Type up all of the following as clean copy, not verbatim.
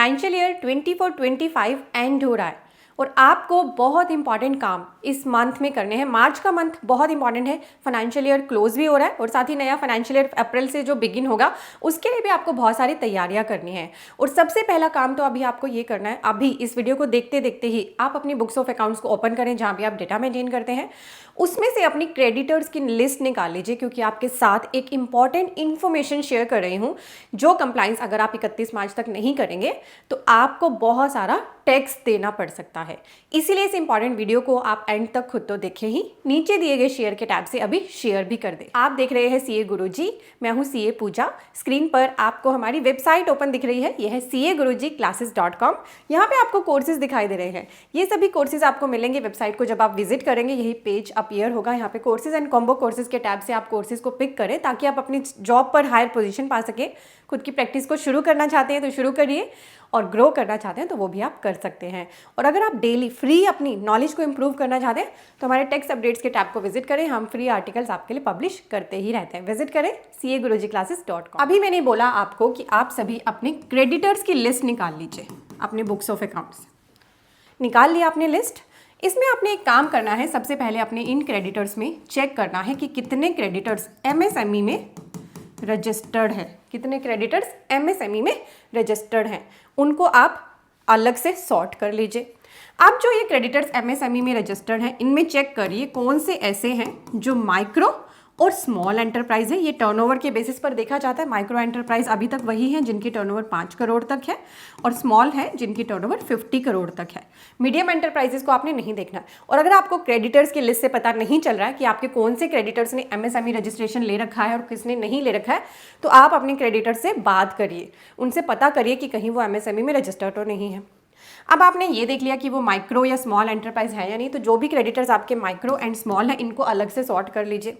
Financial year 24-25 and हो रहा है और आपको बहुत इंपॉर्टेंट काम इस मंथ में करने हैं। मार्च का मंथ बहुत इंपॉर्टेंट है, फाइनेंशियल ईयर क्लोज भी हो रहा है और साथ ही नया फाइनेंशियल ईयर अप्रैल से जो बिगिन होगा उसके लिए भी आपको बहुत सारी तैयारियां करनी है। और सबसे पहला काम तो अभी आपको ये करना है, अभी इस वीडियो को देखते देखते ही आप अपनी बुक्स ऑफ अकाउंट्स को ओपन करें जहाँ भी आप डेटा मेंटेन करते हैं, उसमें से अपनी क्रेडिटर्स की लिस्ट निकाल लीजिए, क्योंकि आपके साथ एक इंपॉर्टेंट इन्फॉर्मेशन शेयर कर रही हूँ जो कंप्लाइंस अगर आप 31 मार्च तक नहीं करेंगे तो आपको बहुत सारा टैक्स देना पड़ सकता है। इसीलिए इस इंपॉर्टेंट वीडियो को आप एंड तक खुद तो देखें ही, नीचे दिए गए शेयर के टैब से अभी शेयर भी कर दें। आप देख रहे हैं सीए गुरुजी, मैं हूं सीए पूजा। स्क्रीन पर आपको हमारी वेबसाइट ओपन दिख रही है, यह है CA-Guruji-Classes.com। यहाँ पे आपको कोर्सेज दिखाई दे रहे हैं। ये सभी कोर्सेज आपको मिलेंगे वेबसाइट को जब आप विजिट करेंगे, यही पेज अपीयर होगा। यहाँ पे कोर्सेज एंड कॉम्बो कोर्सेज के टैब से आप कोर्सेज को पिक करें ताकि आप अपनी जॉब पर हायर पोजीशन पा सके। खुद की प्रैक्टिस को शुरू करना चाहते हैं तो शुरू करिए, और ग्रो करना चाहते हैं तो वो भी आप कर सकते हैं। और अगर आप डेली फ्री अपनी नॉलेज को इंप्रूव करना चाहते हैं तो हमारे टेक्स्ट अपडेट्स के टैब को विजिट करें, हम फ्री आर्टिकल्स आपके लिए पब्लिश करते ही रहते हैं। विजिट करें CA-Guruji-Classes.com। अभी मैंने बोला आपको कि आप सभी अपने क्रेडिटर्स की लिस्ट निकाल लीजिए, अपने बुक्स ऑफ अकाउंट्स निकाल लिया आपने लिस्ट। इसमें आपने एक काम करना है, सबसे पहले अपने इन क्रेडिटर्स में चेक करना है कि कितने क्रेडिटर्स MSME में रजिस्टर्ड है, कितने क्रेडिटर्स MSME में रजिस्टर्ड हैं, उनको आप अलग से सॉर्ट कर लीजिए। अब जो ये क्रेडिटर्स MSME में रजिस्टर्ड हैं, इनमें चेक करिए कौन से ऐसे हैं जो माइक्रो और स्मॉल एंटरप्राइज है। ये टर्नओवर के बेसिस पर देखा जाता है। माइक्रो एंटरप्राइज अभी तक वही है जिनकी टर्नओवर 5 करोड़ तक है, और स्मॉल है जिनकी टर्नओवर 50 करोड़ तक है। मीडियम एंटरप्राइजेस को आपने नहीं देखना। और अगर आपको क्रेडिटर्स की लिस्ट से पता नहीं चल रहा है कि आपके कौन से क्रेडिटर्स ने MSME रजिस्ट्रेशन ले रखा है और किसने नहीं ले रखा है, तो आप अपने क्रेडिटर से बात करिए, उनसे पता करिए कि कहीं वो MSME में रजिस्टर्ड तो नहीं है। अब आपने ये देख लिया कि वो माइक्रो या स्मॉल एंटरप्राइज है या नहीं, तो जो भी क्रेडिटर्स आपके माइक्रो एंड स्मॉल है इनको अलग से सॉर्ट कर लीजिए।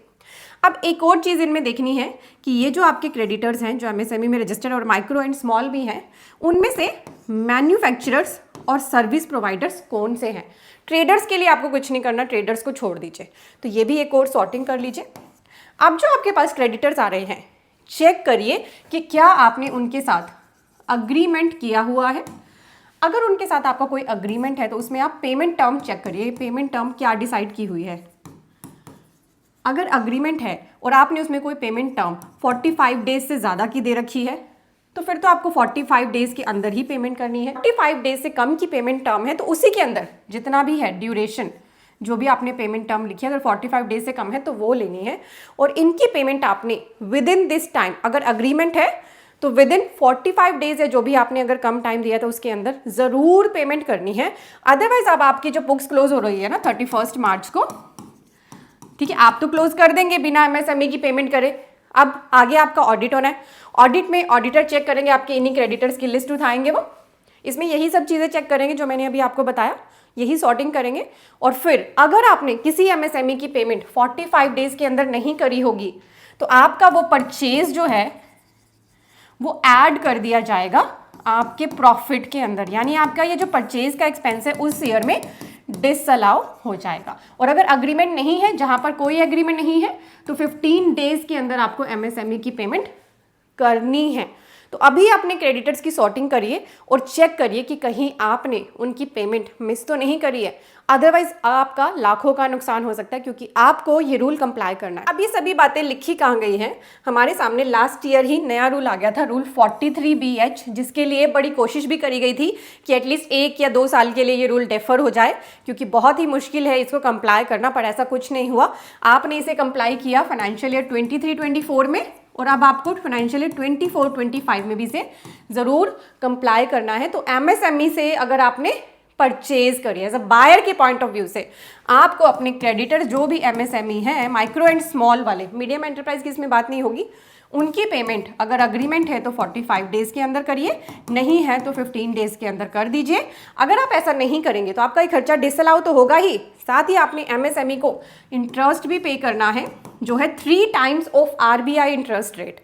अब एक और चीज़ इनमें देखनी है कि ये जो आपके क्रेडिटर्स हैं जो MSME में रजिस्टर्ड और माइक्रो एंड स्मॉल भी हैं, उनमें से मैन्युफैक्चरर्स और सर्विस प्रोवाइडर्स कौन से हैं। ट्रेडर्स के लिए आपको कुछ नहीं करना, ट्रेडर्स को छोड़ दीजिए, तो ये भी एक और सॉर्टिंग कर लीजिए। अब जो आपके पास क्रेडिटर्स आ रहे हैं, चेक करिए कि क्या आपने उनके साथ अग्रीमेंट किया हुआ है। अगर उनके साथ आपका कोई अग्रीमेंट है तो उसमें आप पेमेंट टर्म चेक करिए, पेमेंट टर्म क्या डिसाइड की हुई है। अगर अग्रीमेंट है और आपने उसमें कोई पेमेंट टर्म 45 डेज से ज़्यादा की दे रखी है तो फिर तो आपको 45 डेज के अंदर ही पेमेंट करनी है। 45 डेज से कम की पेमेंट टर्म है तो उसी के अंदर जितना भी है ड्यूरेशन, जो भी आपने पेमेंट टर्म लिखी है, अगर 45 डेज से कम है तो वो लेनी है। और इनकी पेमेंट आपने विद इन दिस टाइम, अगर अग्रीमेंट है तो विद इन 45 डेज है, जो भी आपने अगर कम टाइम दिया था उसके अंदर ज़रूर पेमेंट करनी है। अदरवाइज अब आपकी जो बुक्स क्लोज हो रही है ना 31 मार्च को, ठीक है, आप तो क्लोज कर देंगे बिना MSME की पेमेंट करे। अब आगे आपका ऑडिट होना है, ऑडिट में ऑडिटर चेक करेंगे आपके इन्हीं क्रेडिटर्स की लिस्ट उठाएंगे, वो इसमें यही सब चीज़ें चेक करेंगे जो मैंने अभी आपको बताया, यही सॉर्टिंग करेंगे। और फिर अगर आपने किसी MSME की पेमेंट 45 डेज के अंदर नहीं करी होगी तो आपका वो परचेज जो है वो ऐड कर दिया जाएगा आपके प्रॉफिट के अंदर, यानी आपका ये जो परचेज का एक्सपेंस है उस ईयर में डिसअलाउ हो जाएगा। और अगर अग्रीमेंट नहीं है, जहां पर कोई एग्रीमेंट नहीं है, तो 15 डेज के अंदर आपको MSME की पेमेंट करनी है। तो अभी अपने क्रेडिटर्स की सॉर्टिंग करिए और चेक करिए कि कहीं आपने उनकी पेमेंट मिस तो नहीं करी है, अदरवाइज आपका लाखों का नुकसान हो सकता है, क्योंकि आपको ये रूल कंप्लाई करना है। अब ये सभी बातें लिखी कहाँ गई हैं, हमारे सामने लास्ट ईयर ही नया रूल आ गया था, रूल 43BH, जिसके लिए बड़ी कोशिश भी करी गई थी कि एटलीस्ट 1 या 2 साल के लिए ये रूल डेफर हो जाए, क्योंकि बहुत ही मुश्किल है इसको कंप्लाई करना, पर ऐसा कुछ नहीं हुआ। आपने इसे कंप्लाई किया फाइनेंशियल ईयर 23-24 में, और अब आपको फाइनेंशियल ईयर 24-25 में भी इसे ज़रूर कंप्लाई करना है। तो MSME से अगर आपने परचेज करी एज अ बायर के पॉइंट ऑफ व्यू से, आपको अपने क्रेडिटर जो भी MSME है, माइक्रो एंड स्मॉल वाले, मीडियम एंटरप्राइज की इसमें बात नहीं होगी, उनकी पेमेंट अगर अग्रीमेंट है तो 45 डेज के अंदर करिए, नहीं है तो 15 डेज के अंदर कर दीजिए। अगर आप ऐसा नहीं करेंगे तो आपका ये खर्चा डिसअलाउ तो होगा ही, साथ ही आपने MSME को इंटरेस्ट भी पे करना है, जो है 3 times of RBI interest rate.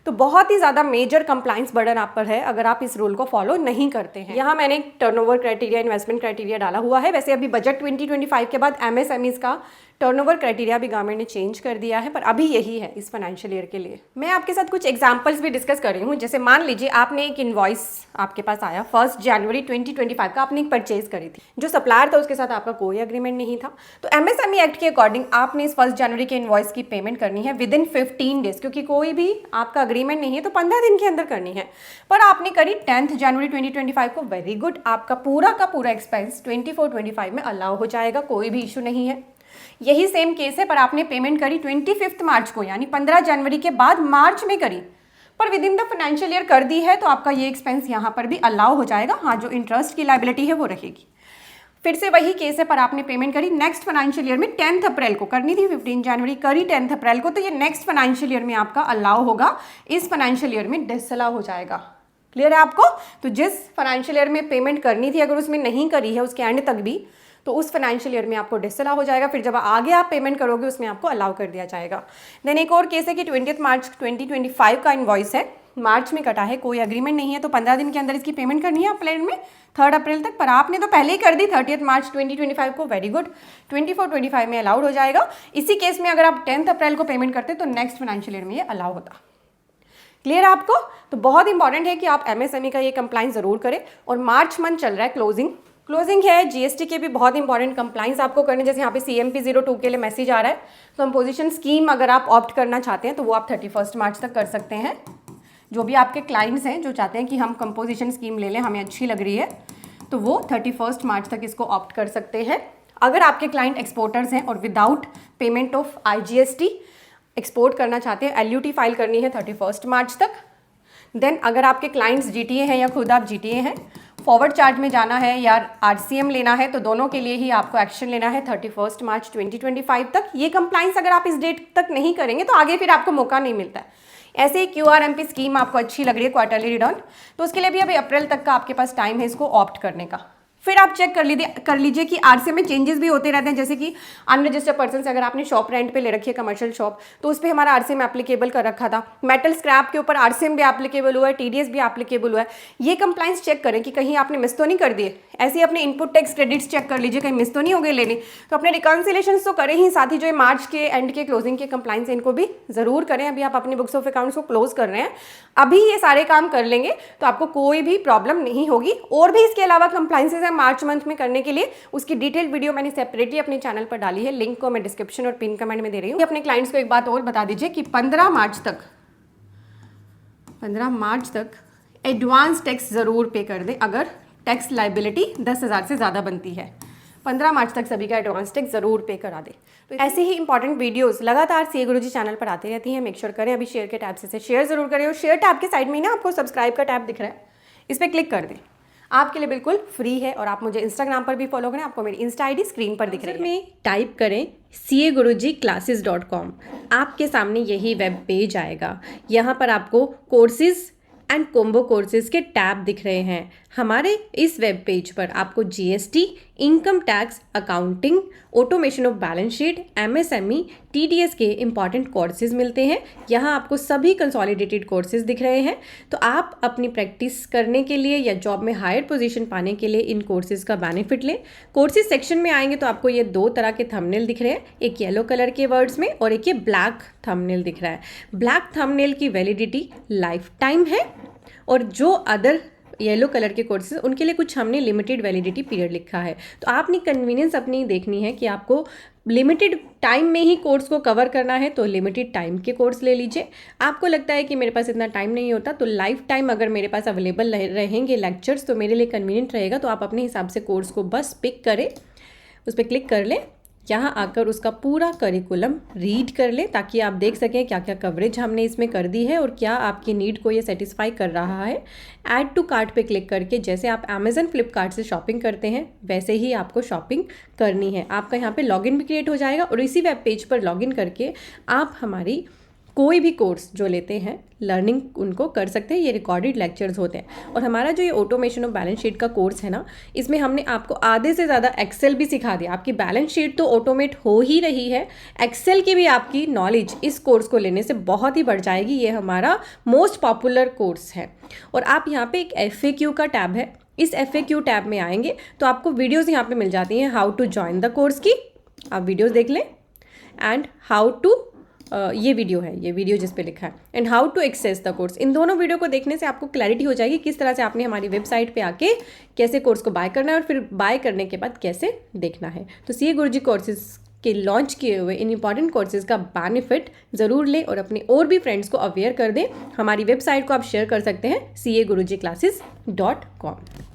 तो बहुत ही ज़्यादा मेजर कंप्लाइंस बर्डन आप पर है अगर आप इस रूल को फॉलो नहीं करते हैं। यहाँ मैंने टर्नओवर क्राइटेरिया, इन्वेस्टमेंट क्राइटेरिया डाला हुआ है। वैसे अभी बजट 2025 के बाद एमएसएमईज का टर्नओवर क्राइटेरिया भी गवर्नमेंट ने चेंज कर दिया है, पर अभी यही है इस फाइनेंशियल ईयर के लिए। मैं आपके साथ कुछ एग्जांपल्स भी डिस्कस कर रही हूँ। जैसे मान लीजिए आपने एक इनवॉइस आपके पास आया 1 जनवरी 2025 का, आपने एक परचेज करी थी, जो सप्लायर था उसके साथ आपका कोई एग्रीमेंट नहीं था। तो एमएसएमई एक्ट के अकॉर्डिंग आपने इस 1 जनवरी के इनवॉइस की पेमेंट करनी है विद इन 15 डेज, क्योंकि कोई भी आपका अग्रीमेंट नहीं है तो 15 दिन के अंदर करनी है। पर आपने करी 10 जनवरी 2025 को, वेरी गुड, आपका पूरा का पूरा एक्सपेंस 24-25 में अलाउ हो जाएगा, कोई भी इशू नहीं है। यही सेम केस है, पर आपने पेमेंट करी 25 मार्च को, यानी 15 जनवरी के बाद मार्च में करी, पर with in the financial year कर दी है, तो आपका ये एक्सपेंस यहाँ पर भी अलाउ हो जाएगा। हाँ, जो इंटरेस्ट की लायबिलिटी है वो रहेगी। फिर से वही केस है, पर आपने पेमेंट करी नेक्स्ट फाइनेंशियल ईयर में 10 अप्रैल को, करनी थी 15 जनवरी, करी 10 अप्रैल को, तो ये नेक्स्ट फाइनेंशियल ईयर में आपका अलाउ होगा, इस फाइनेंशियल ईयर में डिसअलाउ हो जाएगा। क्लियर है आपको? तो जिस फाइनेंशियल ईयर में पेमेंट करनी थी अगर उसमें नहीं करी है उसके एंड तक भी, तो उस फाइनेंशियल ईयर में आपको डिसअलाउ हो जाएगा। फिर जब आगे आप पेमेंट करोगे उसमें आपको अलाउ कर दिया जाएगा। देन एक और केस है कि 20 मार्च 2025 का इनवॉइस है, मार्च में कटा है, कोई एग्रीमेंट नहीं है, तो 15 दिन के अंदर इसकी पेमेंट करनी है अप्रैल में 3 अप्रैल तक, पर आपने तो पहले ही कर दी 30 मार्च 2025 को, वेरी गुड, 24-25 में अलाउड हो जाएगा। इसी केस में अगर आप 10 अप्रैल को पेमेंट करते तो नेक्स्ट फाइनेंशियल ईयर में ये अलाउ होता। क्लियर है आपको? तो बहुत इंपॉर्टेंट है कि आप एमएसएमई का ये कंप्लाइंस जरूर करें। और मार्च मंथ चल रहा है, क्लोजिंग है, जीएसटी के भी बहुत इंपॉर्टेंट कंप्लाइंस आपको करने, जैसे यहाँ पे CMP 02 के लिए मैसेज आ रहा है। कंपोजिशन स्कीम अगर आप ऑप्ट करना चाहते हैं तो वो आप 31 मार्च तक कर सकते हैं। जो भी आपके क्लाइंट्स हैं जो चाहते हैं कि हम कंपोजिशन स्कीम ले लें, हमें अच्छी लग रही है, तो वो 31 मार्च तक इसको ऑप्ट कर सकते हैं। अगर आपके क्लाइंट एक्सपोर्टर्स हैं और without payment of IGST export करना चाहते हैं, LUT फाइल करनी है 31 मार्च तक। देन अगर आपके क्लाइंट्स GTA हैं या खुद आप GTA हैं, फॉरवर्ड चार्ज में जाना है या RCM लेना है, तो दोनों के लिए ही आपको एक्शन लेना है 31 मार्च 2025 तक। ये कंप्लाइंस अगर आप इस डेट तक नहीं करेंगे तो आगे फिर आपको मौका नहीं मिलता है। ऐसे ही QRMP स्कीम आपको अच्छी लग रही है, क्वार्टरली रिटर्न, तो उसके लिए भी अभी अप्रैल तक का आपके पास टाइम है इसको ऑप्ट करने का। फिर आप चेक कर लीजिए कि RCM में चेंजेस भी होते रहते हैं, जैसे कि अनरजिस्टर्ड पर्सन से अगर आपने शॉप रेंट पे ले रखी है, कमर्शियल शॉप, तो उस पर हमारा RCM एप्लीकेबल कर रखा था। मेटल स्क्रैप के ऊपर RCM भी एप्लीकेबल हुआ है, TDS भी एप्लीकेबल हुआ है। ये कंप्लाइंस चेक करें कि कहीं आपने मिस तो नहीं कर दिए। ऐसे ही अपने इनपुट टैक्स क्रेडिट्स चेक कर लीजिए, कहीं मिस तो नहीं हो गए लेने। तो अपने रिकॉन्सिलेशन तो करें ही, साथ ही जो मार्च के एंड के क्लोजिंग के कंप्लाइंस इनको भी जरूर करें। अभी आप अपनी बुक्स ऑफ अकाउंट्स को क्लोज कर रहे हैं, अभी ये सारे काम कर लेंगे तो आपको कोई भी प्रॉब्लम नहीं होगी। और भी इसके अलावा कंप्लाइंसेज है मार्च मंथ में करने के लिए, उसकी डिटेल्ड वीडियो मैंने सेपरेटली अपने चैनल पर डाली है, लिंक को मैं डिस्क्रिप्शन और पिन कमेंट में दे रही हूँ। अपने क्लाइंट्स को एक बात और बता दीजिए कि 15 मार्च तक एडवांस टैक्स ज़रूर पे कर दें अगर टैक्स लाइबिलिटी 10,000 से ज़्यादा बनती है। 15 मार्च तक सभी का एडवांस टैक्स ज़रूर पे करा दें। तो ऐसे ही इंपॉर्टेंट वीडियोस लगातार CA गुरुजी चैनल पर आती रहती हैं। मेक श्योर करें अभी शेयर के टैब से शेयर ज़रूर करें, और शेयर टैब के साइड में ना आपको सब्सक्राइब का टैब दिख रहा है, इस पर क्लिक कर दें। आपके लिए बिल्कुल फ्री है, और आप मुझे इंस्टाग्राम पर भी फॉलो करें, आपको मेरी इंस्टा ID स्क्रीन पर दिख रही है। में टाइप करें CAGurujiClasses.com, आपके सामने यही वेब पेज आएगा। यहाँ पर आपको कोर्सेज एंड कॉम्बो कोर्सेज के टैब दिख रहे हैं। हमारे इस वेब पेज पर आपको GST, income tax, accounting, automation of balance sheet, MSME, TDS के इंपॉर्टेंट कोर्सेज मिलते हैं। यहाँ आपको सभी कंसोलिडेटेड कोर्सेज दिख रहे हैं। तो आप अपनी प्रैक्टिस करने के लिए या जॉब में हायर पोजीशन पाने के लिए इन कोर्सेज का बेनिफिट लें। कोर्सेज सेक्शन में आएंगे तो आपको ये 2 तरह के थंबनेल दिख रहे हैं, एक येलो कलर के वर्ड्स में और एक ये ब्लैक थंबनेल दिख रहा है। ब्लैक थंबनेल की वैलिडिटी लाइफ टाइम है, और जो अदर येलो कलर के कोर्सेज उनके लिए कुछ हमने लिमिटेड वैलिडिटी पीरियड लिखा है। तो आपने कन्वीनियंस अपनी देखनी है कि आपको लिमिटेड टाइम में ही कोर्स को कवर करना है, तो लिमिटेड टाइम के कोर्स ले लीजिए। आपको लगता है कि मेरे पास इतना टाइम नहीं होता, तो लाइफ टाइम अगर मेरे पास अवेलेबल रहेंगे लेक्चर्स तो मेरे लिए कन्वीनियंट रहेगा, तो आप अपने हिसाब से कोर्स को बस पिक करें, उस पर क्लिक कर लें, यहाँ आकर उसका पूरा करिकुलम रीड कर लें, ताकि आप देख सकें क्या क्या कवरेज हमने इसमें कर दी है और क्या आपकी नीड को ये सेटिस्फाई कर रहा है। ऐड टू कार्ट पे क्लिक करके जैसे आप अमेजन फ्लिपकार्ट से शॉपिंग करते हैं वैसे ही आपको शॉपिंग करनी है। आपका यहाँ पे लॉगिन भी क्रिएट हो जाएगा, और इसी वेब पेज पर लॉगिन करके आप हमारी कोई भी कोर्स जो लेते हैं लर्निंग उनको कर सकते हैं, ये रिकॉर्डेड लेक्चर्स होते हैं। और हमारा जो ये ऑटोमेशन ऑफ बैलेंस शीट का कोर्स है ना, इसमें हमने आपको आधे से ज़्यादा एक्सेल भी सिखा दिया। आपकी बैलेंस शीट तो ऑटोमेट हो ही रही है, एक्सेल की भी आपकी नॉलेज इस कोर्स को लेने से बहुत ही बढ़ जाएगी। ये हमारा मोस्ट पॉपुलर कोर्स है। और आप यहाँ पे एक FAQ का टैब है, इस FAQ टैब में आएंगे तो आपको वीडियोज़ यहाँ पे मिल जाती हैं how to join the course की, आप वीडियोज़ देख लें, एंड हाउ टू ये वीडियो है, ये वीडियो जिस पे लिखा है, and how to access the course. इन दोनों वीडियो को देखने से आपको क्लैरिटी हो जाएगी किस तरह से आपने हमारी वेबसाइट पे आके कैसे कोर्स को बाय करना है और फिर बाय करने के बाद कैसे देखना है। तो CA गुरुजी कोर्सेज के लॉन्च किए हुए इन इंपॉर्टेंट कोर्सेज का बेनिफिट ज़रूर लें और अपने और भी फ्रेंड्स को अवेयर कर दें। हमारी वेबसाइट को आप शेयर कर सकते हैं CAgurujiclasses.com।